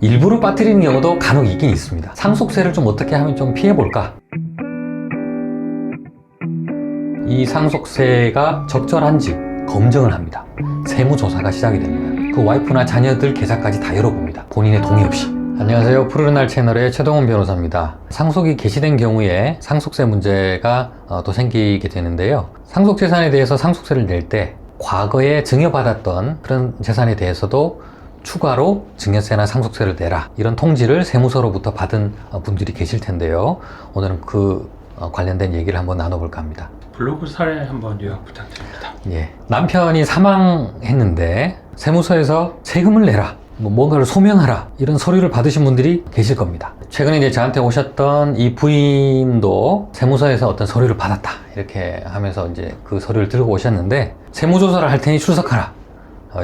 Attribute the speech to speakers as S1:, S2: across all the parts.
S1: 일부러 빠뜨리는 경우도 간혹 있긴 있습니다. 상속세를 좀 어떻게 하면 좀 피해볼까? 이 상속세가 적절한지 검증을 합니다. 세무조사가 시작이 됩니다. 그 와이프나 자녀들 계좌까지 다 열어봅니다. 본인의 동의 없이. 안녕하세요. 푸르른 날 채널의 최동원 변호사입니다. 상속이 개시된 경우에 상속세 문제가 또 생기게 되는데요. 상속재산에 대해서 상속세를 낼 때 과거에 증여받았던 그런 재산에 대해서도 추가로 증여세나 상속세를 내라, 이런 통지를 세무서로부터 받은 분들이 계실 텐데요. 오늘은 그 관련된 얘기를 한번 나눠볼까 합니다.
S2: 블로그 사례 한번 요약 부탁드립니다.
S1: 예, 남편이 사망했는데 세무서에서 세금을 내라, 뭔가를 소명하라, 이런 서류를 받으신 분들이 계실 겁니다. 최근에 이제 저한테 오셨던 이 부인도 세무서에서 어떤 서류를 받았다, 이렇게 하면서 이제 그 서류를 들고 오셨는데, 세무조사를 할 테니 출석하라,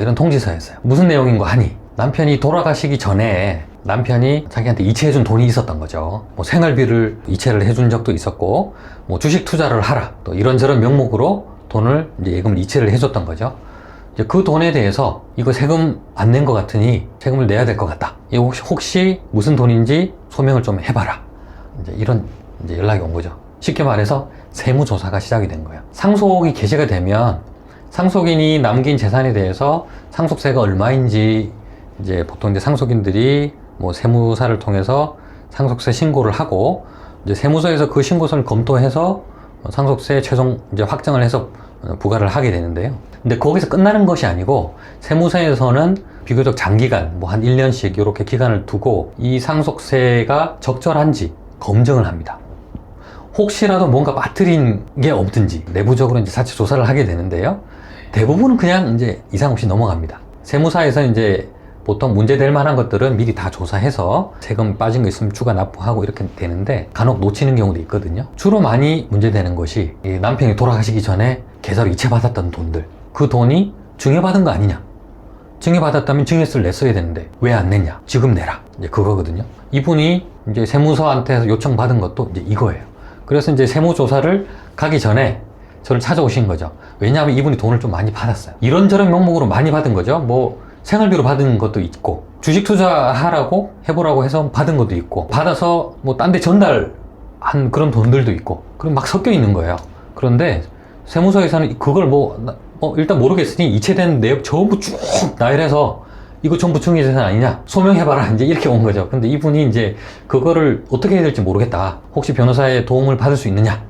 S1: 이런 통지서였어요. 무슨 내용인 거 하니, 남편이 돌아가시기 전에 남편이 자기한테 이체해준 돈이 있었던 거죠. 뭐 생활비를 이체를 해준 적도 있었고, 뭐 주식 투자를 하라, 또 이런저런 명목으로 돈을 이제 예금을 이체를 해줬던 거죠. 이제 그 돈에 대해서 이거 세금 안 낸 것 같으니 세금을 내야 될 것 같다. 이거 혹시 무슨 돈인지 소명을 좀 해봐라. 이제 이런 이제 연락이 온 거죠. 쉽게 말해서 세무조사가 시작이 된 거예요. 상속이 개시가 되면 상속인이 남긴 재산에 대해서 상속세가 얼마인지 이제 보통 이제 상속인들이 뭐 세무사를 통해서 상속세 신고를 하고, 이제 세무서에서 그 신고서를 검토해서 상속세 최종 이제 확정을 해서 부과를 하게 되는데요. 근데 거기서 끝나는 것이 아니고, 세무서에서는 비교적 장기간, 뭐 한 1년씩 이렇게 기간을 두고 이 상속세가 적절한지 검증을 합니다. 혹시라도 뭔가 빠뜨린 게 없든지 내부적으로 이제 자체 조사를 하게 되는데요. 대부분은 그냥 이제 이상 없이 넘어갑니다. 세무사에서 이제 보통 문제될 만한 것들은 미리 다 조사해서 세금 빠진 거 있으면 추가 납부하고 이렇게 되는데, 간혹 놓치는 경우도 있거든요. 주로 많이 문제되는 것이 남편이 돌아가시기 전에 계좌로 이체받았던 돈들, 그 돈이 증여받은 거 아니냐, 증여받았다면 증여세를 냈어야 되는데 왜 안 냈냐, 지금 내라, 이제 그거거든요. 이분이 이제 세무서한테 요청받은 것도 이제 이거예요. 그래서 이제 세무조사를 가기 전에 저를 찾아오신 거죠. 왜냐하면 이분이 돈을 좀 많이 받았어요. 이런저런 명목으로 많이 받은 거죠. 뭐 생활비로 받은 것도 있고, 주식 투자하라고 해보라고 해서 받은 것도 있고, 받아서 뭐 딴 데 전달한 그런 돈들도 있고, 그럼 막 섞여 있는 거예요. 그런데 세무서에서는 그걸 일단 모르겠으니 이체된 내역 전부 쭉 나열해서 이거 전부 증여재산 아니냐, 소명해봐라, 이제 이렇게 온 거죠. 근데 이분이 이제 그거를 어떻게 해야 될지 모르겠다, 혹시 변호사의 도움을 받을 수 있느냐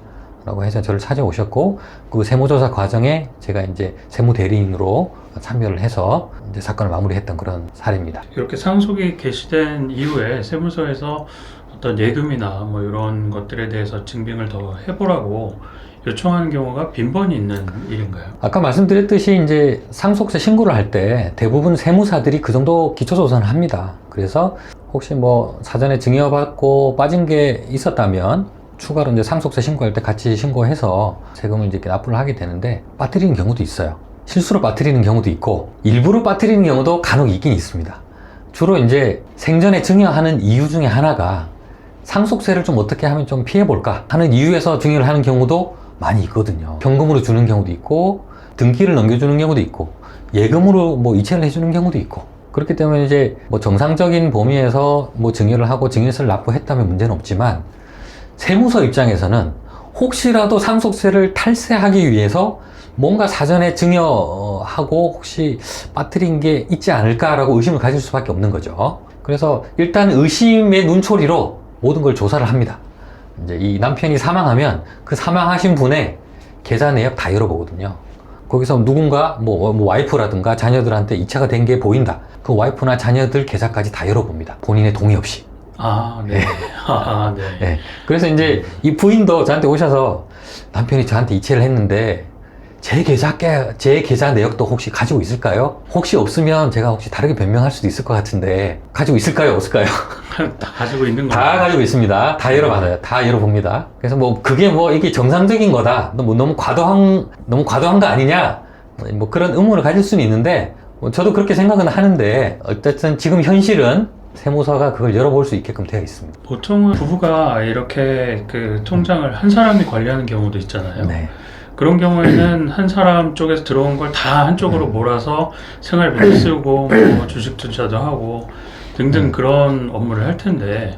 S1: 라고 해서 저를 찾아오셨고, 그 세무조사 과정에 제가 이제 세무대리인으로 참여를 해서 이제 사건을 마무리했던 그런 사례입니다.
S2: 이렇게 상속이 개시된 이후에 세무서에서 어떤 예금이나 뭐 이런 것들에 대해서 증빙을 더 해보라고 요청하는 경우가 빈번히 있는 일인가요?
S1: 아까 말씀드렸듯이 이제 상속세 신고를 할 때 대부분 세무사들이 그 정도 기초조사는 합니다. 그래서 혹시 뭐 사전에 증여받고 빠진 게 있었다면 추가로 이제 상속세 신고할 때 같이 신고해서 세금을 이제 납부를 하게 되는데, 빠뜨리는 경우도 있어요. 실수로 빠뜨리는 경우도 있고, 일부러 빠뜨리는 경우도 간혹 있긴 있습니다. 주로 이제 생전에 증여하는 이유 중에 하나가 상속세를 좀 어떻게 하면 좀 피해볼까 하는 이유에서 증여를 하는 경우도 많이 있거든요. 현금으로 주는 경우도 있고, 등기를 넘겨주는 경우도 있고, 예금으로 뭐 이체를 해주는 경우도 있고, 그렇기 때문에 이제 뭐 정상적인 범위에서 뭐 증여를 하고 증여세를 납부했다면 문제는 없지만, 세무서 입장에서는 혹시라도 상속세를 탈세하기 위해서 뭔가 사전에 증여하고 혹시 빠뜨린 게 있지 않을까라고 의심을 가질 수밖에 없는 거죠. 그래서 일단 의심의 눈초리로 모든 걸 조사를 합니다. 이제 이 남편이 사망하면 그 사망하신 분의 계좌 내역 다 열어보거든요. 거기서 누군가 뭐 와이프라든가 자녀들한테 이체가 된 게 보인다, 그 와이프나 자녀들 계좌까지 다 열어봅니다. 본인의 동의 없이.
S2: 네. 네.
S1: 네. 그래서 이제 이 부인도 저한테 오셔서 남편이 저한테 이체를 했는데 제 계좌 내역도 혹시 가지고 있을까요? 혹시 없으면 제가 혹시 다르게 변명할 수도 있을 것 같은데 가지고 있을까요? 없을까요?
S2: 다 가지고 있는 거예요?
S1: 다 가지고 있습니다. 다 열어봐요. 다 열어봅니다. 그래서 뭐 그게 뭐 이게 정상적인 거다, 너무 과도한 거 아니냐, 뭐 그런 의문을 가질 수는 있는데, 뭐 저도 그렇게 생각은 하는데, 어쨌든 지금 현실은 세무서가 그걸 열어볼 수 있게끔 되어 있습니다.
S2: 보통은 부부가 이렇게 그 통장을 한 사람이 관리하는 경우도 있잖아요.
S1: 네.
S2: 그런 경우에는 한 사람 쪽에서 들어온 걸 다 한쪽으로 몰아서 생활비도 쓰고 뭐 주식 투자도 하고 등등 그런 업무를 할 텐데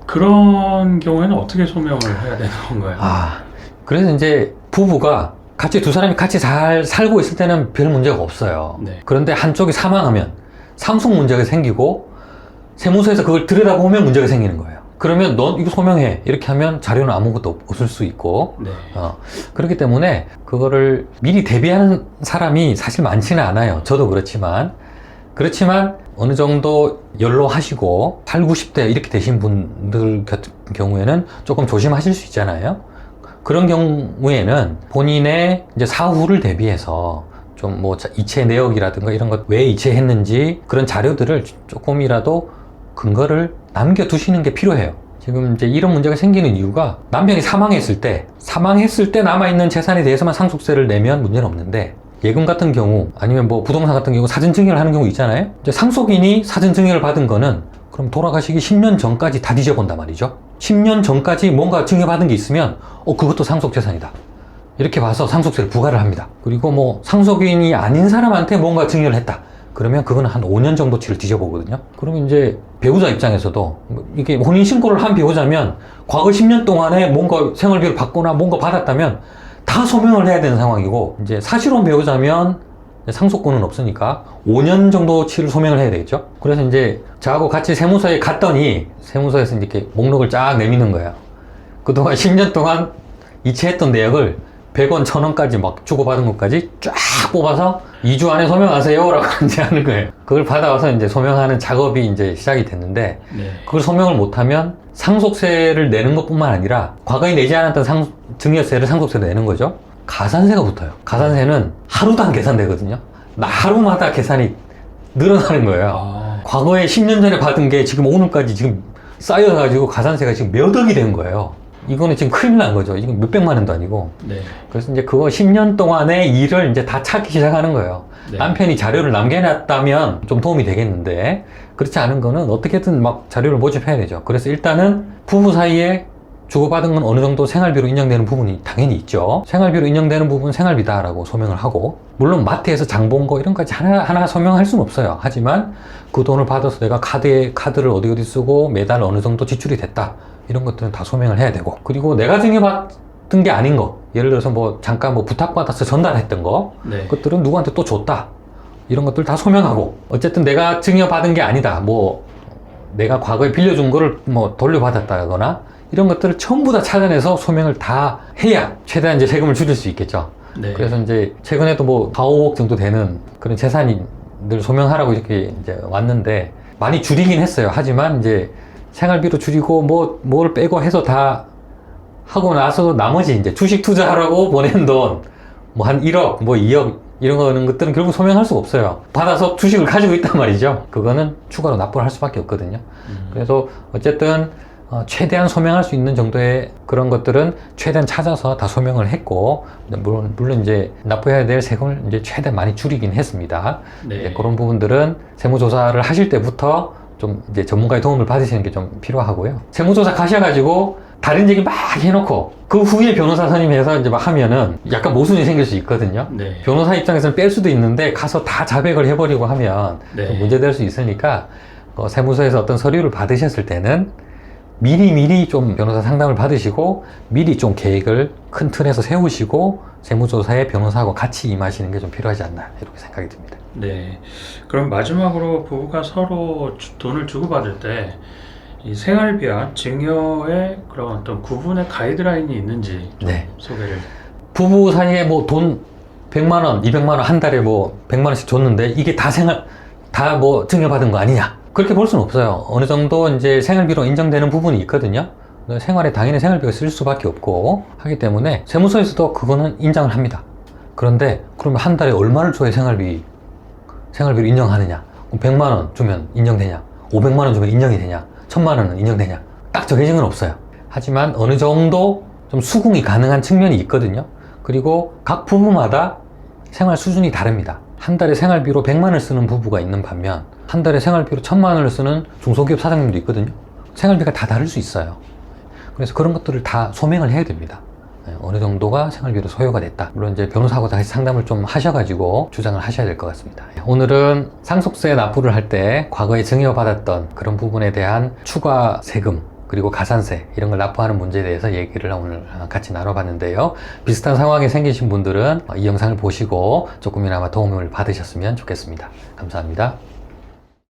S2: 그런 경우에는 어떻게 소명을 해야 되는 건가요?
S1: 그래서 이제 부부가 같이 두 사람이 같이 잘 살고 있을 때는 별 문제가 없어요.
S2: 네.
S1: 그런데 한쪽이 사망하면 상속 문제가 생기고 세무서에서 그걸 들여다보면 문제가 생기는 거예요. 그러면 넌 이거 소명해 이렇게 하면 자료는 아무것도 없을 수 있고
S2: 네.
S1: 그렇기 때문에 그거를 미리 대비하는 사람이 사실 많지는 않아요. 저도 그렇지만 어느 정도 연로하시고 8, 90대 이렇게 되신 분들 같은 경우에는 조금 조심하실 수 있잖아요. 그런 경우에는 본인의 이제 사후를 대비해서 좀 뭐 이체 내역이라든가 이런 것 왜 이체했는지 그런 자료들을 조금이라도 근거를 남겨두시는 게 필요해요. 지금 이제 이런 문제가 생기는 이유가 남편이 사망했을 때 남아있는 재산에 대해서만 상속세를 내면 문제는 없는데 예금 같은 경우 아니면 뭐 부동산 같은 경우 사전 증여를 하는 경우 있잖아요. 이제 상속인이 사전 증여를 받은 거는 그럼 돌아가시기 10년 전까지 다 뒤져본단 말이죠. 10년 전까지 뭔가 증여받은 게 있으면 그것도 상속재산이다. 이렇게 봐서 상속세를 부과를 합니다. 그리고 뭐 상속인이 아닌 사람한테 뭔가 증여를 했다. 그러면 그거는 한 5년 정도치를 뒤져보거든요. 그러면 이제 배우자 입장에서도 이게 혼인신고를 한 배우자면 과거 10년 동안에 뭔가 생활비를 받거나 뭔가 받았다면 다 소명을 해야 되는 상황이고 이제 사실혼 배우자면 상속권은 없으니까 5년 정도치를 소명을 해야 되겠죠. 그래서 이제 저하고 같이 세무서에 갔더니 세무서에서 이렇게 목록을 쫙 내미는 거예요. 그동안 10년 동안 이체했던 내역을 100원, 1000원까지 막 주고받은 것까지 쫙 뽑아서 2주 안에 소명하세요 라고 이제 하는 거예요. 그걸 받아와서 이제 소명하는 작업이 이제 시작이 됐는데
S2: 네.
S1: 그걸 소명을 못하면 상속세를 내는 것뿐만 아니라 과거에 내지 않았던 증여세를 상속세로 내는 거죠. 가산세가 붙어요. 가산세는 하루당 계산되거든요. 하루마다 계산이 늘어나는 거예요. 과거에 10년 전에 받은 게 지금 오늘까지 지금 쌓여가지고 가산세가 지금 몇 억이 된 거예요. 이거는 지금 큰일 난 거죠. 이건 몇백만 원도 아니고.
S2: 네.
S1: 그래서 이제 그거 10년 동안의 일을 이제 다 찾기 시작하는 거예요.
S2: 네.
S1: 남편이 자료를 남겨놨다면 좀 도움이 되겠는데, 그렇지 않은 거는 어떻게든 막 자료를 모집해야 되죠. 그래서 일단은 부부 사이에 주고받은 건 어느 정도 생활비로 인정되는 부분이 당연히 있죠. 생활비로 인정되는 부분은 생활비다라고 소명을 하고, 물론 마트에서 장 본 거 이런 까지 하나 소명할 수는 없어요. 하지만 그 돈을 받아서 내가 카드를 어디 쓰고 매달 어느 정도 지출이 됐다. 이런 것들은 다 소명을 해야 되고, 그리고 내가 증여받은 게 아닌 거, 예를 들어서 뭐 잠깐 뭐 부탁받아서 전달했던 거,
S2: 네.
S1: 그것들은 누구한테 또 줬다. 이런 것들 다 소명하고, 어쨌든 내가 증여받은 게 아니다. 뭐 내가 과거에 빌려준 거를 뭐 돌려받았다거나 이런 것들을 전부 다 찾아내서 소명을 다 해야 최대한 이제 세금을 줄일 수 있겠죠.
S2: 네.
S1: 그래서 이제 최근에도 뭐 4, 5억 정도 되는 그런 재산이 늘 소명하라고 이렇게 이제 왔는데 많이 줄이긴 했어요. 하지만 이제 생활비로 줄이고 뭘 빼고 해서 다 하고 나서 나머지 이제 주식 투자하라고 보낸 돈 뭐 한 1억, 뭐 2억 이런 거는 것들은 결국 소명할 수가 없어요. 받아서 주식을 가지고 있단 말이죠. 그거는 추가로 납부를 할 수밖에 없거든요. 그래서 어쨌든 최대한 소명할 수 있는 정도의 그런 것들은 최대한 찾아서 다 소명을 했고, 물론 이제 납부해야 될 세금을 이제 최대한 많이 줄이긴 했습니다.
S2: 네.
S1: 이제 그런 부분들은 세무조사를 하실 때부터 좀 이제 전문가의 도움을 받으시는 게 좀 필요하고요. 세무조사 가셔가지고 다른 얘기 막 해놓고 그 후에 변호사 선임해서 이제 막 하면은 약간 모순이 생길 수 있거든요.
S2: 네.
S1: 변호사 입장에서는 뺄 수도 있는데 가서 다 자백을 해버리고 하면
S2: 네.
S1: 좀 문제될 수 있으니까 세무서에서 어떤 서류를 받으셨을 때는 미리 좀 변호사 상담을 받으시고 미리 좀 계획을 큰 틀에서 세우시고 세무조사에 변호사하고 같이 임하시는 게 좀 필요하지 않나 이렇게 생각이 듭니다.
S2: 네. 그럼 마지막으로 부부가 서로 돈을 주고받을 때 이 생활비와 증여의 그런 어떤 구분의 가이드라인이 있는지 좀
S1: 네.
S2: 소개를.
S1: 부부 사이에 뭐 돈 100만 원, 200만 원 한 달에 뭐 100만 원씩 줬는데 이게 다 뭐 증여받은 거 아니냐? 그렇게 볼 수는 없어요. 어느 정도 이제 생활비로 인정되는 부분이 있거든요. 생활에 당연히 생활비가 쓸 수밖에 없고 하기 때문에 세무서에서도 그거는 인정을 합니다. 그런데 그러면 한 달에 얼마를 줘야 생활비로 인정하느냐? 100만 원 주면 인정되냐? 500만 원 주면 인정이 되냐? 1000만 원은 인정되냐? 딱 정해진 건 없어요. 하지만 어느 정도 좀 수긍이 가능한 측면이 있거든요. 그리고 각 부부마다 생활 수준이 다릅니다. 한 달에 생활비로 100만 원을 쓰는 부부가 있는 반면 한 달에 생활비로 1000만 원을 쓰는 중소기업 사장님도 있거든요. 생활비가 다 다를 수 있어요. 그래서 그런 것들을 다 소명을 해야 됩니다. 어느 정도가 생활비로 소요가 됐다. 물론 이제 변호사하고 다시 상담을 좀 하셔가지고 주장을 하셔야 될 것 같습니다. 오늘은 상속세 납부를 할 때 과거에 증여받았던 그런 부분에 대한 추가 세금 그리고 가산세 이런 걸 납부하는 문제에 대해서 얘기를 오늘 같이 나눠봤는데요. 비슷한 상황이 생기신 분들은 이 영상을 보시고 조금이나마 도움을 받으셨으면 좋겠습니다. 감사합니다.